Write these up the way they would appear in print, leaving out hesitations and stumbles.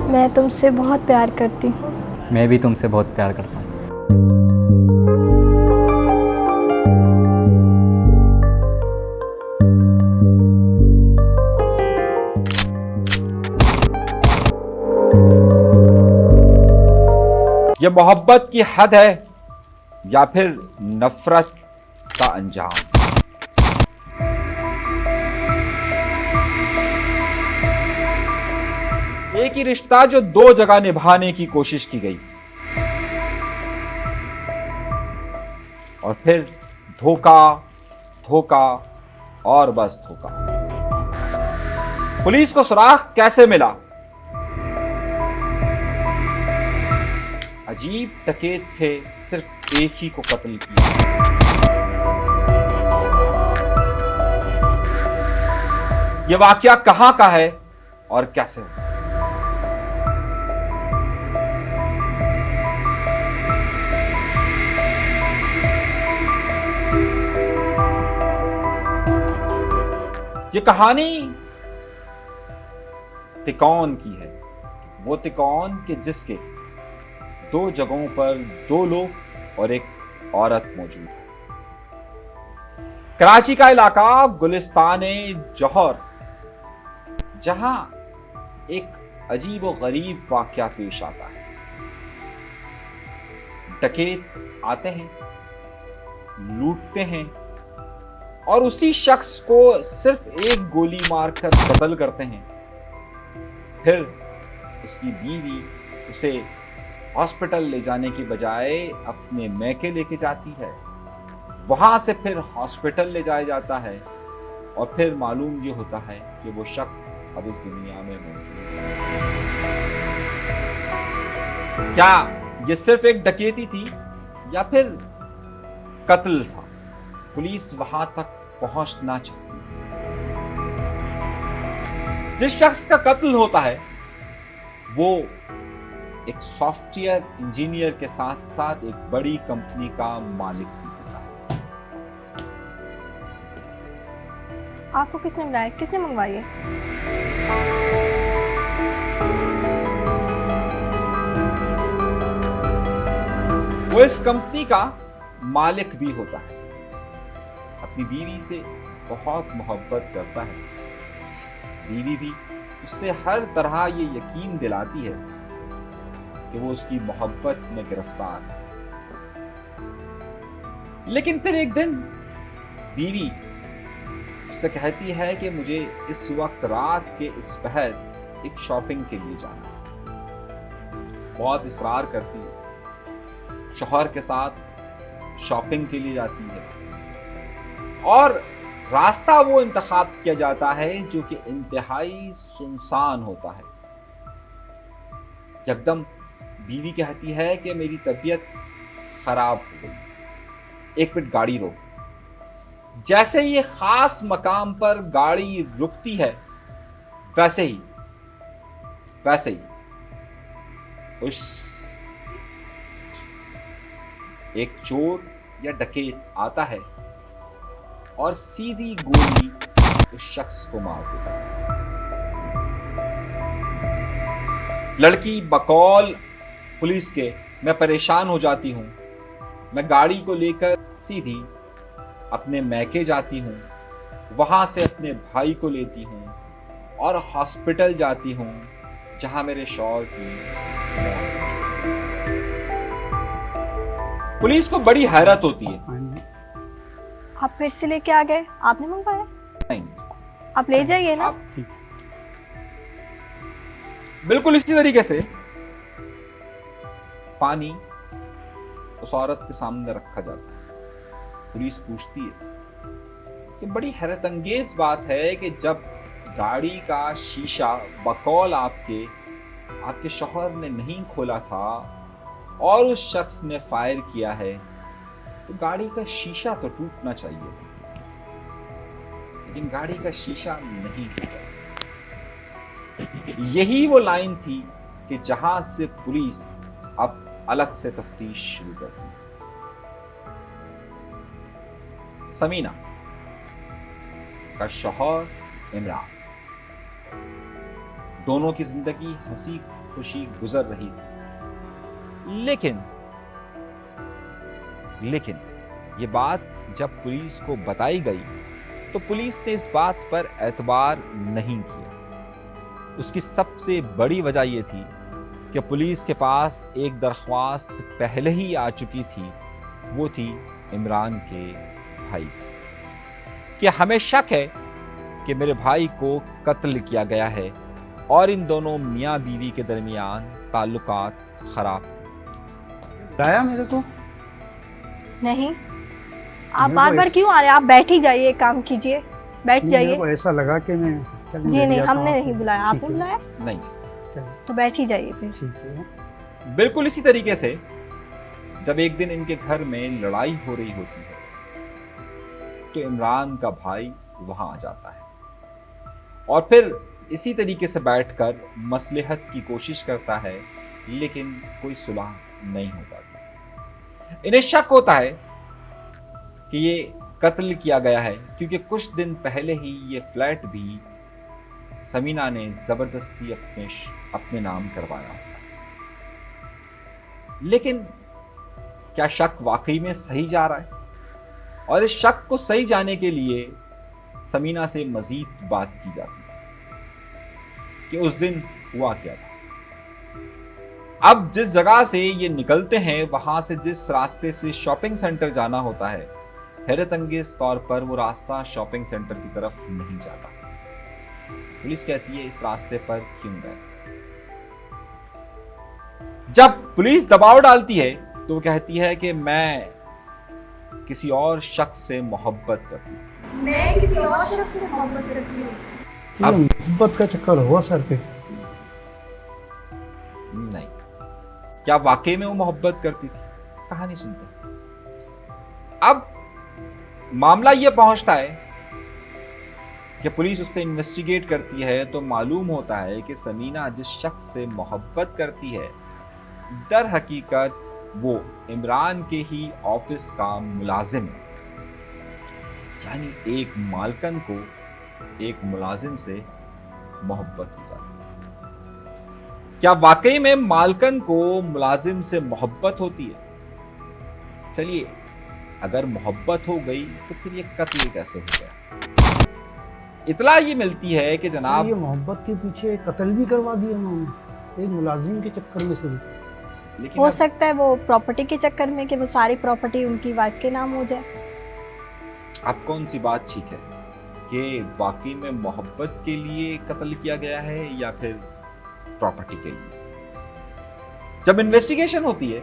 मैं तुमसे बहुत प्यार करती हूँ। मैं भी तुमसे बहुत प्यार करता हूँ। ये मोहब्बत की हद है या फिर नफरत का अंजाम? एक ही रिश्ता जो दो जगह निभाने की कोशिश की गई और फिर धोखा, धोखा और बस धोखा। पुलिस को सुराग कैसे मिला? अजीब डकैत थे, सिर्फ एक ही को कत्ल किया। यह वाकया कहां का है और कैसे हुआ? ये कहानी तिकोन की है, वो तिकोन के जिसके दो जगहों पर दो लोग और एक औरत मौजूद है। कराची का इलाका गुलिस्तान-ए जौहर, जहां एक अजीब और गरीब वाकया पेश आता है। डकैत आते हैं, लूटते हैं और उसी शख्स को सिर्फ एक गोली मारकर कत्ल करते हैं। फिर उसकी बीवी उसे हॉस्पिटल ले जाने की बजाय अपने मैके लेके जाती है। वहां से फिर हॉस्पिटल ले जाया जाता है और फिर मालूम ये होता है कि वो शख्स अब इस दुनिया में मौजूद है। क्या ये सिर्फ एक डकैती थी या फिर कत्ल था? पुलिस वहां तक पहुंचना चाहती है। जिस शख्स का कत्ल होता है वो एक सॉफ्टवेयर इंजीनियर के साथ साथ एक बड़ी कंपनी का मालिक भी होता है। आपको किसने बुलाया, किसने मंगवाई है? वो इस कंपनी का मालिक भी होता है। अपनी बीवी से बहुत मोहब्बत करता है। बीवी भी उससे हर तरह ये यकीन दिलाती है कि वो उसकी मोहब्बत में गिरफ्तार है। लेकिन फिर एक दिन बीवी उससे कहती है कि मुझे इस वक्त रात के इस पहर एक शॉपिंग के लिए जाना है। बहुत इसरार करती है, शौहर के साथ शॉपिंग के लिए जाती है और रास्ता वो इंतखाब किया जाता है जो कि इंतहाई सुनसान होता है। यकदम बीवी कहती है कि मेरी तबीयत खराब हो गई, एक मिनट गाड़ी रोक। जैसे ये खास मकाम पर गाड़ी रुकती है वैसे ही उस एक चोर या डकैत आता है और सीधी गोली उस शख्स को मार देता है। लड़की बकौल पुलिस के मैं परेशान हो जाती हूं। मैं गाड़ी को लेकर सीधी अपने मैके जाती हूं, वहां से अपने भाई को लेती हूं और हॉस्पिटल जाती हूं जहां मेरे शौहर की मौत हो चुकी। पुलिस को बड़ी हैरत होती है। आप फिर से लेके आ गए, आपने मंगवाया? नहीं, आप ले जाइए ना। बिल्कुल इसी तरीके से पानी उस औरत के सामने रखा जाता है। पुलिस पूछती है कि बड़ी हैरत अंगेज बात है कि जब गाड़ी का शीशा बकौल आपके शौहर ने नहीं खोला था और उस शख्स ने फायर किया है तो गाड़ी का शीशा तो टूटना चाहिए था, लेकिन गाड़ी का शीशा नहीं टूटा। यही वो लाइन थी कि जहां से पुलिस अब अलग से तफ्तीश शुरू करती है। समीना का शौहर इमरान, दोनों की जिंदगी हंसी खुशी गुजर रही थी। लेकिन ये बात जब पुलिस को बताई गई तो पुलिस ने इस बात पर एतबार नहीं किया। उसकी सबसे बड़ी वजह यह थी कि पुलिस के पास एक दरख्वास्त पहले ही आ चुकी थी। वो थी इमरान के भाई कि हमें शक है कि मेरे भाई को कत्ल किया गया है और इन दोनों मियाँ बीवी के दरमियान ताल्लुकात खराब थे। बुलाया मेरे को? नहीं, आप मेरे बार को बार क्यों आ रहे हैं? आप बैठ ही जाइए, काम कीजिए, बैठ नहीं, जाइए। मेरे को ऐसा लगा कि मैं चल जी मिल नहीं, जाता हमने हूँ। नहीं बुलाया, ठीक आपने है, बुलाया नहीं, चलिए, तो बैठ ही जाइए फिर। ठीक है। बिल्कुल इसी तरीके से जब एक दिन इनके घर में लड़ाई हो रही होती है तो इमरान का भाई वहां आ जाता है और फिर इसी तरीके से बैठकर मसलहत की कोशिश करता है, लेकिन कोई सुलह नहीं हो पाती। इन्हें शक होता है कि ये कत्ल किया गया है, क्योंकि कुछ दिन पहले ही ये फ्लैट भी समीना ने जबरदस्ती अपने नाम करवाया होता है। लेकिन क्या शक वाकई में सही जा रहा है? और इस शक को सही जाने के लिए समीना से मजीद बात की जाती है कि उस दिन हुआ क्या था। अब जिस जगह से ये निकलते हैं, वहां से जिस रास्ते से शॉपिंग सेंटर जाना होता है, हैरत अंगेज तौर पर वो रास्ता शॉपिंग सेंटर की तरफ नहीं जाता। पुलिस कहती है इस रास्ते पर क्यों गए? जब पुलिस दबाव डालती है तो वो कहती है कि मैं किसी और शख्स से मोहब्बत करती हूँ। मैं किसी और शख्स से मोहब्बत करती हूँ। अब मोहब्बत का चक्कर हुआ सर पे? नहीं, क्या वाकई में वो मोहब्बत करती थी? कहानी सुनते हैं। अब मामला ये पहुंचता है कि पुलिस उससे इन्वेस्टिगेट करती है तो मालूम होता है कि समीना जिस शख्स से मोहब्बत करती है, दर हकीकत वो इमरान के ही ऑफिस का मुलाजिम है। यानी एक मालकन को एक मुलाजिम से मोहब्बत हो जाती है। क्या वाकई में मालकन को मुलाजिम से मोहब्बत होती है? चलिए, अगर मोहब्बत हो गई तो फिर ये कत्ल कैसे हो गया? इतला ये मिलती है कि जनाब ये मोहब्बत के पीछे कत्ल भी करवा दिया उन्होंने, एक मुलाजिम के चक्कर में सिर्फ। लेकिन हो अब सकता है वो प्रॉपर्टी के चक्कर में कि वो सारी प्रॉपर्टी उनकी वाइफ के नाम हो जाए। अब कौन सी बात ठीक है कि वाकई में मोहब्बत के लिए कत्ल किया गया है या फिर प्रॉपर्टी के लिए? जब इन्वेस्टिगेशन होती है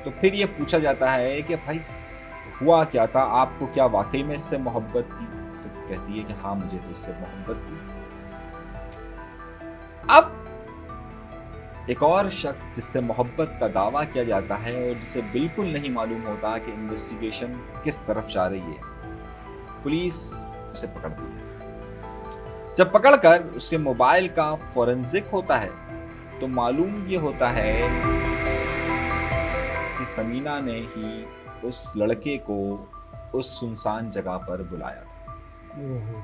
तो फिर ये पूछा जाता है कि भाई हुआ क्या था, आपको क्या वाकई में इससे मोहब्बत थी? तो कहती है कि हाँ, मुझे तो इससे मोहब्बत थी। अब एक और शख्स जिससे मोहब्बत का दावा किया जाता है और जिसे बिल्कुल नहीं मालूम होता कि इन्वेस्टिगेशन किस तरफ जा रही है, पुलिस उसे पकड़ती है। जब पकड़कर उसके मोबाइल का फोरेंसिक होता है तो मालूम ये होता है कि समीना ने ही उस लड़के को उस सुनसान जगह पर बुलाया था। ओहो।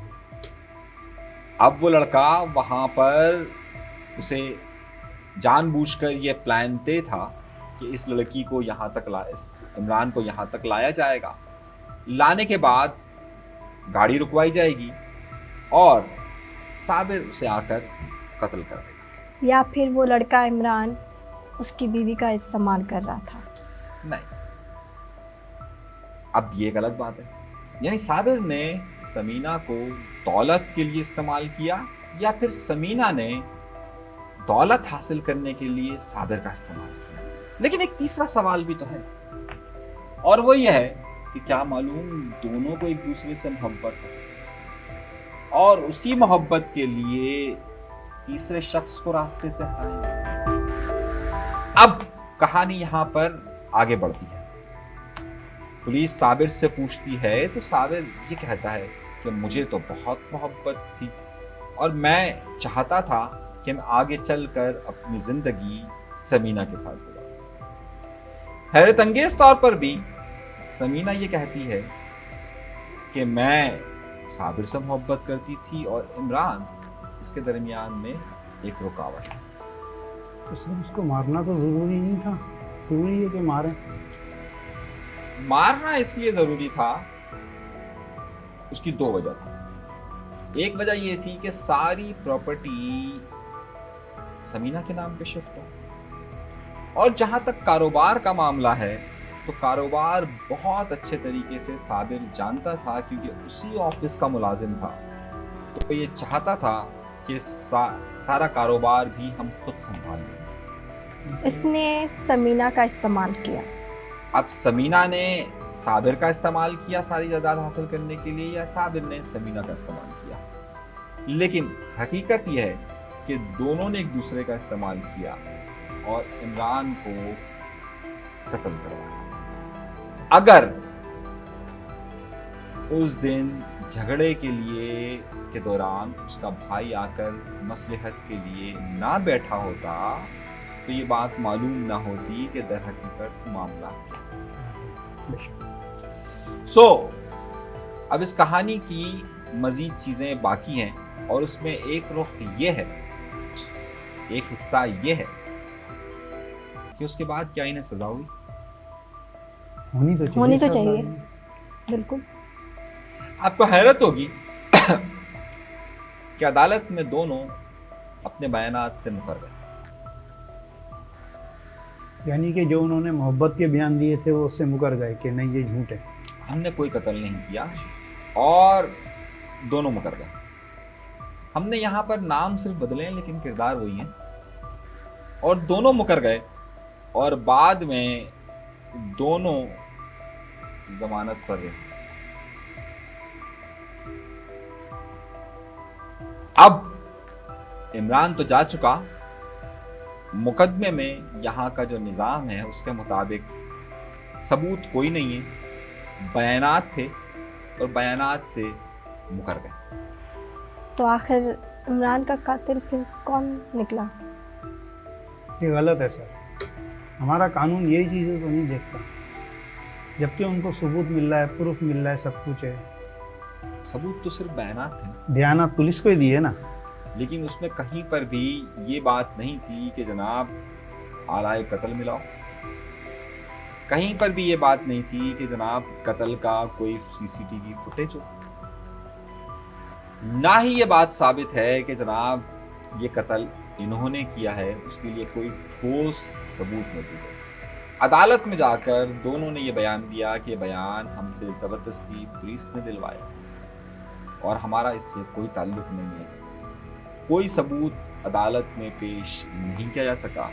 अब वो लड़का वहां पर उसे जानबूझकर ये प्लान तय था कि इस लड़की को यहाँ तक इस इमरान को यहाँ तक लाया जाएगा। लाने के बाद गाड़ी रुकवाई जाएगी और साबिर उसे आकर कत्ल कर देगा। या फिर वो लड़का इमरान उसकी बीवी का इस्तेमाल कर रहा था। नहीं, अब ये एक अलग बात है। यानी साबिर ने समीना को दौलत के लिए इस्तेमाल किया या फिर समीना ने दौलत हासिल करने के लिए साबिर का इस्तेमाल किया। लेकिन एक तीसरा सवाल भी तो है, और वो ये है कि क्या मालूम दोनों को एक दूसरे से मोहब्बत है और उसी मोहब्बत के लिए तीसरे शख्स को रास्ते से हटाएंगे। अब कहानी यहां पर आगे बढ़ती है। पुलिस साबिर से पूछती है तो साबिर ये कहता है कि मुझे तो बहुत मोहब्बत थी और मैं चाहता था कि मैं आगे चलकर अपनी जिंदगी समीना के साथ गुजारूं। हैरत अंगेज तौर पर भी समीना ये कहती है कि मैं साबिर से मोहब्बत करती थी और इमरान इसके दरमियान में एक रुकावट है। तो सर उसको मारना तो जरूरी नहीं था, जरूरी है कि मारें। मारना इसलिए जरूरी था, उसकी 2 वजह थी। एक वजह ये थी कि सारी प्रॉपर्टी समीना के नाम पे शिफ्ट हो, और जहां तक कारोबार का मामला है तो कारोबार बहुत अच्छे तरीके से साबिर जानता था, क्योंकि उसी ऑफिस का मुलाजिम था। तो ये चाहता था कि सारा कारोबार भी हम खुद संभाल लें। इसने समीना का इस्तेमाल किया। अब समीना ने साबिर का इस्तेमाल किया सारी जायदाद हासिल करने के लिए, या साबिर ने समीना का इस्तेमाल किया? लेकिन हकीकत यह है कि दोनों ने एक दूसरे का इस्तेमाल किया और इमरान को कत्ल करवाया। अगर उस दिन झगड़े के दौरान उसका भाई आकर मसलहत के लिए ना बैठा होता तो ये बात मालूम ना होती कि दर हकीकत मामला क्या। अब इस कहानी की मजीद चीजें बाकी हैं, और उसमें एक रुख ये है, एक हिस्सा ये है कि उसके बाद क्या इन्हें सजा हुई? होनी तो चाहिए। बिल्कुल। आपको हैरत होगी कि अदालत में दोनों अपने बयानात से मुकर गए। यानी कि जो उन्होंने मोहब्बत के बयान दिए थे वो उससे मुकर गए कि नहीं ये झूठ है, हमने कोई कत्ल नहीं किया, और दोनों मुकर गए। हमने यहाँ पर नाम सिर्फ बदले हैं लेकिन किरदार वही है, और दोनों मुकर गए, और बाद में दोनों जमानत पर रहे। अब इमरान तो जा चुका, मुकदमे में यहाँ का जो निज़ाम है उसके मुताबिक सबूत कोई नहीं है, बयानात थे और बयानात से मुकर गए। तो आखिर इमरान का कातिल फिर कौन निकला? ये गलत है सर। हमारा कानून यही चीज़ें तो नहीं देखता, जबकि उनको सबूत मिल रहा है, प्रूफ मिल रहा है, सब कुछ है। सबूत तो सिर्फ बयानात थे, बयानात पुलिस को ही दिए ना। लेकिन उसमें कहीं पर भी ये बात नहीं थी कि जनाब आलाए कत्ल मिलाओ। कहीं पर भी ये बात नहीं थी कि जनाब कत्ल का कोई सीसीटीवी फुटेज हो। ना ही ये बात साबित है कि जनाब ये कत्ल इन्होंने किया है, उसके लिए कोई ठोस सबूत मौजूद है। अदालत में जाकर दोनों ने ये बयान दिया कि बयान हमसे ज़बरदस्ती पुलिस ने दिलवाया और हमारा इससे कोई ताल्लुक नहीं है। कोई सबूत अदालत में पेश नहीं किया जा सका,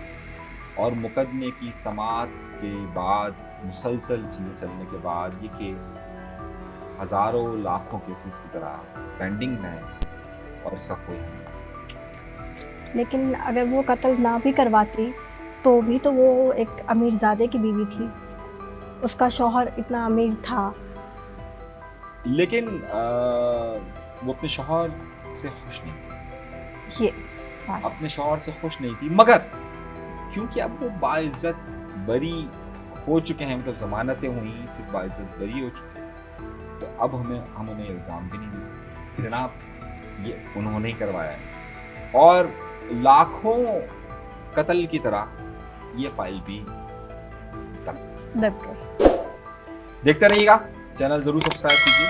और मुकदमे की समाअत के बाद मुसलसल चीज़ें चलने के बाद ये केस हज़ारों लाखों केसेस की तरह पेंडिंग में है और इसका कोई हल नहीं। लेकिन अगर वो कत्ल ना भी करवाती तो भी तो वो एक अमीरजादे की बीवी थी, उसका शौहर इतना अमीर था। लेकिन वो अपने शौहर से खुश नहीं थी, ये बात अपने शौहर से खुश नहीं थी, मगर क्योंकि अब वो बाइज्जत बरी हो चुके हैं, मतलब जमानतें हुई फिर बाइज्जत बरी हो चुके हैं, तो अब हम उन्हें इल्ज़ाम भी नहीं दे सकते कि जनाब ये उन्होंने ही करवाया है। और लाखों कत्ल की तरह ये फाइल भी दब गई। देखते रहिएगा, चैनल जरूर सब्सक्राइब कीजिए।